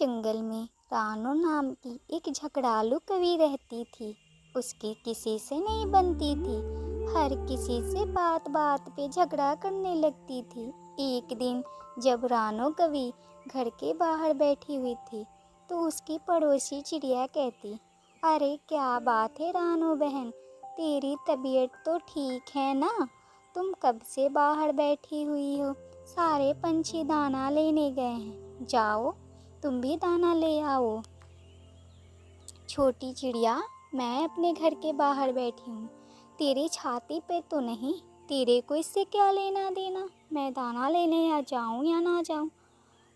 जंगल में रानो नाम की एक झगड़ालू कवि रहती थी। उसकी किसी से नहीं बनती थी, हर किसी से बात बात पे झगड़ा करने लगती थी। एक दिन जब रानो कवि घर के बाहर बैठी हुई थी तो उसकी पड़ोसी चिड़िया कहती, अरे क्या बात है रानो बहन, तेरी तबीयत तो ठीक है ना? तुम कब से बाहर बैठी हुई हो? सारे पंछी दाना लेने गए हैं, जाओ तुम भी दाना ले आओ। छोटी चिड़िया, मैं अपने घर के बाहर बैठी हूँ, तेरी छाती पे तो नहीं। तेरे को इससे क्या लेना देना, मैं दाना लेने या जाऊँ या ना जाऊँ?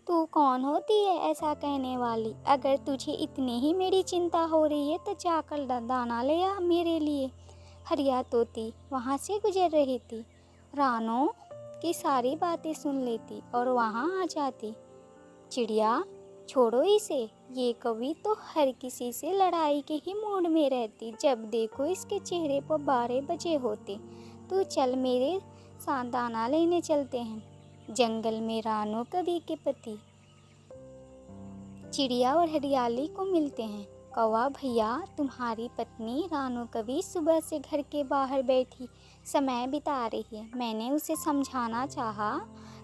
तू कौन होती है ऐसा कहने वाली? अगर तुझे इतनी ही मेरी चिंता हो रही है तो जाकर दाना ले आ मेरे लिए। हरिया तोती वहाँ से गुजर रही थी, रानो की सारी बातें सुन लेती और वहाँ आ जाती। चिड़िया, छोड़ो इसे, ये कवि तो हर किसी से लड़ाई के ही मूड में रहती। जब देखो इसके चेहरे पर 12 बजे होते। तो चल मेरे साथ दाना लेने चलते हैं। जंगल में रानो कवि के पति चिड़िया और हरियाली को मिलते हैं। कौवा भैया, तुम्हारी पत्नी रानो कवि सुबह से घर के बाहर बैठी समय बिता रही है। मैंने उसे समझाना चाहा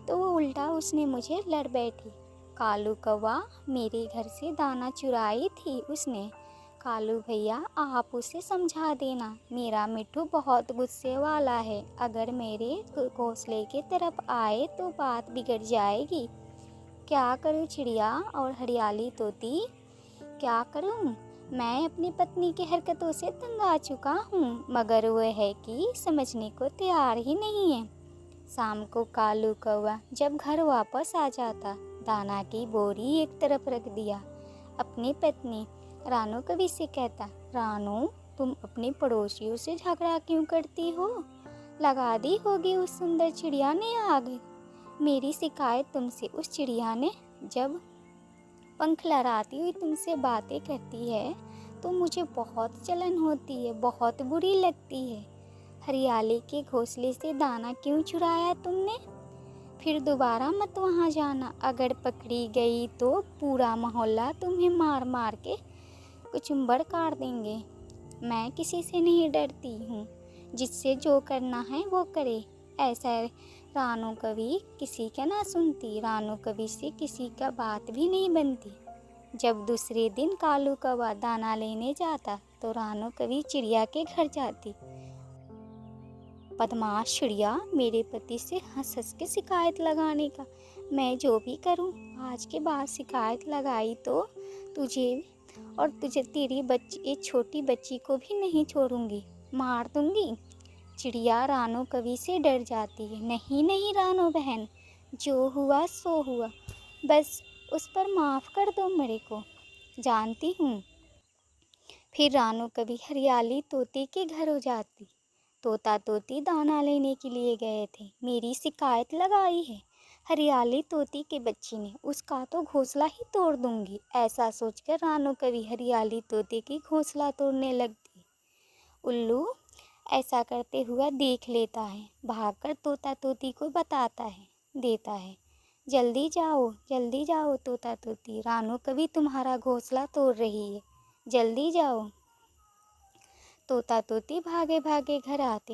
तो वो उल्टा उसने मुझे लड़ बैठी। कालू कौवा, मेरे घर से दाना चुराई थी उसने। कालू भैया, आप उसे समझा देना, मेरा मिट्ठू बहुत गुस्से वाला है, अगर मेरे घोंसले की तरफ आए तो बात बिगड़ जाएगी। क्या करूं चिड़िया और हरियाली तोती, क्या करूं? मैं अपनी पत्नी की हरकतों से तंग आ चुका हूँ, मगर वह है कि समझने को तैयार ही नहीं है। शाम को कालू कौवा जब घर वापस आ जाता, दाना की बोरी एक तरफ रख दिया, अपनी पत्नी रानो कवि से कहता, रानो, तुम अपनी पड़ोसियों से झगड़ा क्यों करती हो? लगा दी होगी उस सुंदर चिड़िया ने आग। मेरी शिकायत तुमसे उस चिड़िया ने जब पंख लहराती हुई तुमसे बातें करती है तो मुझे बहुत जलन होती है, बहुत बुरी लगती है। हरियाली के घोंसले से दाना क्यों चुराया तुमने? फिर दोबारा मत वहाँ जाना, अगर पकड़ी गई तो पूरा मोहल्ला तुम्हें मार मार के कुचुम्बर काट देंगे। मैं किसी से नहीं डरती हूँ, जिससे जो करना है वो करे। ऐसा रानो कवि किसी का ना सुनती, रानो कवि से किसी का बात भी नहीं बनती। जब दूसरे दिन कालू कौवा दाना लेने जाता तो रानो कवि चिड़िया के घर जाती। बदमाश चिड़िया, मेरे पति से हंस हंस के शिकायत लगाने का, मैं जो भी करूं आज के बाद शिकायत लगाई तो तुझे तेरी बच्ची, एक छोटी बच्ची को भी नहीं छोड़ूंगी, मार दूंगी। चिड़िया रानो कवि से डर जाती है। नहीं नहीं रानो बहन, जो हुआ सो हुआ, बस उस पर माफ़ कर दो मेरे को, जानती हूँ। फिर रानो कवि हरियाली तोते के घर हो जाती। तोता तोती दाना लेने के लिए गए थे, मेरी शिकायत लगाई है हरियाली तोती के बच्ची ने, उसका तो घोंसला ही तोड़ दूंगी। ऐसा सोचकर रानो कवि हरियाली तोते की घोंसला तोड़ने लगती। उल्लू ऐसा करते हुआ देख लेता है, भागकर तोता तोती को बताता है, देता है, जल्दी जाओ तोता तोती, रानो कवि तुम्हारा घोंसला तोड़ रही है, जल्दी जाओ। तोता तोती भागे भागे घर आते।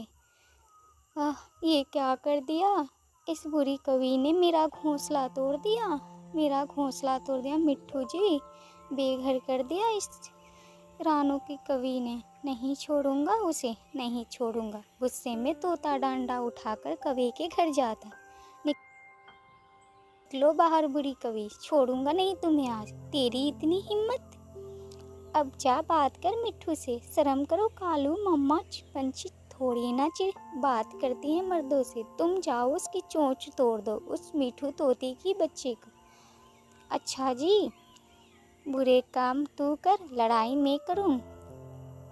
ये क्या कर दिया, इस बुरी कवि ने मेरा घोंसला तोड़ दिया, मेरा घोंसला तोड़ दिया, मिट्ठू जी बेघर कर दिया इस रानो की कवि ने, नहीं छोड़ूंगा उसे, नहीं छोड़ूंगा। गुस्से में तोता डंडा उठाकर कवि के घर जाता। निकलो बाहर बुरी कवि, छोड़ूंगा नहीं तुम्हें आज, तेरी इतनी हिम्मत, अब जा बात कर मिट्ठू से, शर्म करो कालू मम्मा, पंछी थोड़ी ना बात करती है मर्दों से, तुम जाओ उसकी चोंच तोड़ दो उस मिट्ठू तोते की बच्चे को। अच्छा जी, बुरे काम तू कर, लड़ाई मैं करूं,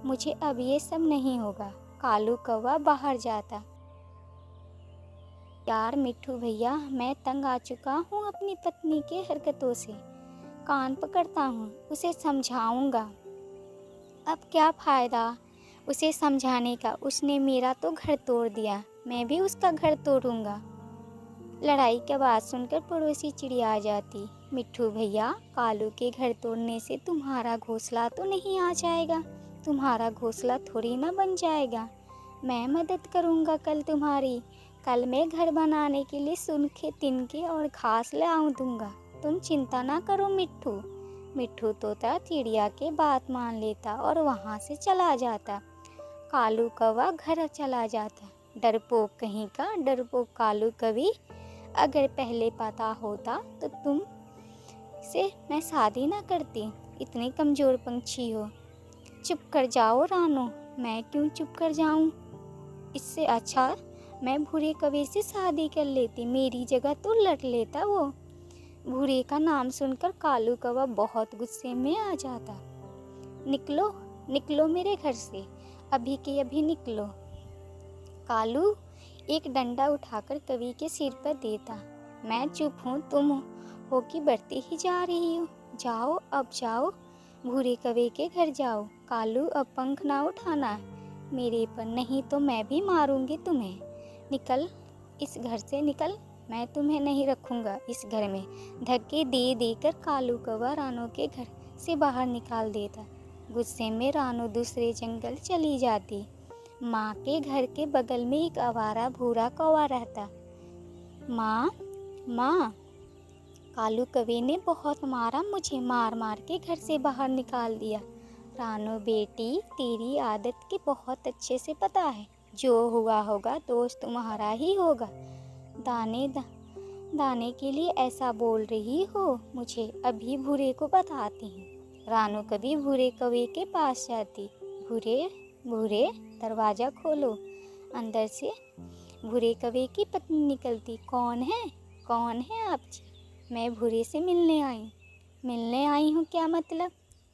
मुझे अब ये सब नहीं होगा। कालू कौवा बाहर जाता। यार मिट्ठू भैया, मैं तंग आ चुका हूँ अपनी पत्नी के हरकतों से, कान पकड़ता हूँ, उसे समझाऊंगा। अब क्या फ़ायदा उसे समझाने का, उसने मेरा तो घर तोड़ दिया, मैं भी उसका घर तोड़ूंगा। लड़ाई की आवाज़ सुनकर पड़ोसी चिड़िया आ जाती। मिट्ठू भैया, कालू के घर तोड़ने से तुम्हारा घोंसला तो नहीं आ जाएगा, तुम्हारा घोंसला थोड़ी ना बन जाएगा। मैं मदद करूँगा कल तुम्हारी। कल मैं घर बनाने के लिए सूखे तिनके और घास ले आऊँ दूँगा। तुम चिंता ना करो मिट्ठू। मिट्ठू तोता चिड़िया के बात मान लेता और वहाँ से चला जाता। कालू कौवा घर चला जाता। डरपोक कहीं का डरपोक कालू कवि, अगर पहले पता होता तो तुम से मैं शादी ना करती, इतने कमज़ोर पंछी हो। चुप कर जाओ रानो। मैं क्यों चुप कर जाऊं? इससे अच्छा मैं भूरे कौवे से शादी कर लेती, मेरी जगह तो लड़ लेता वो। भूरे का नाम सुनकर कालू कौवा बहुत गुस्से में आ जाता। निकलो निकलो मेरे घर से, अभी के अभी निकलो। कालू एक डंडा उठाकर कवि के सिर पर देता। मैं चुप हूँ, तुम हो कि बढ़ती ही जा रही हो। जाओ अब जाओ, भूरे कौवे के घर जाओ। कालू अब पंख ना उठाना मेरे पर, नहीं तो मैं भी मारूंगी तुम्हें। निकल इस घर से निकल, मैं तुम्हें नहीं रखूंगा इस घर में। धक्के दे देकर कालू कौवा रानो के घर से बाहर निकाल देता। गुस्से में रानो दूसरे जंगल चली जाती। माँ के घर के बगल में एक आवारा भूरा कौवा रहता। माँ माँ, कालू कौवे ने बहुत मारा मुझे, मार मार के घर से बाहर निकाल दिया। रानो बेटी, तेरी आदत के बहुत अच्छे से पता है, जो हुआ होगा दोस्त तुम्हारा ही होगा। दाने के लिए ऐसा बोल रही हो मुझे, अभी भूरे को बताती हूँ। रानो कभी भूरे कौवे के पास जाती। भूरे भूरे, दरवाज़ा खोलो। अंदर से भूरे कौवे की पत्नी निकलती। कौन है आप जी? मैं भूरे से मिलने आई हूँ। क्या मतलब?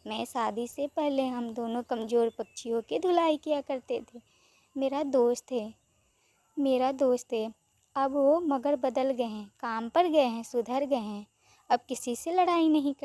मैं शादी से पहले हम दोनों कमज़ोर पक्षियों की धुलाई किया करते थे। मेरा दोस्त है। अब वो मगर बदल गए हैं, काम पर गए हैं, सुधर गए हैं, अब किसी से लड़ाई नहीं करते।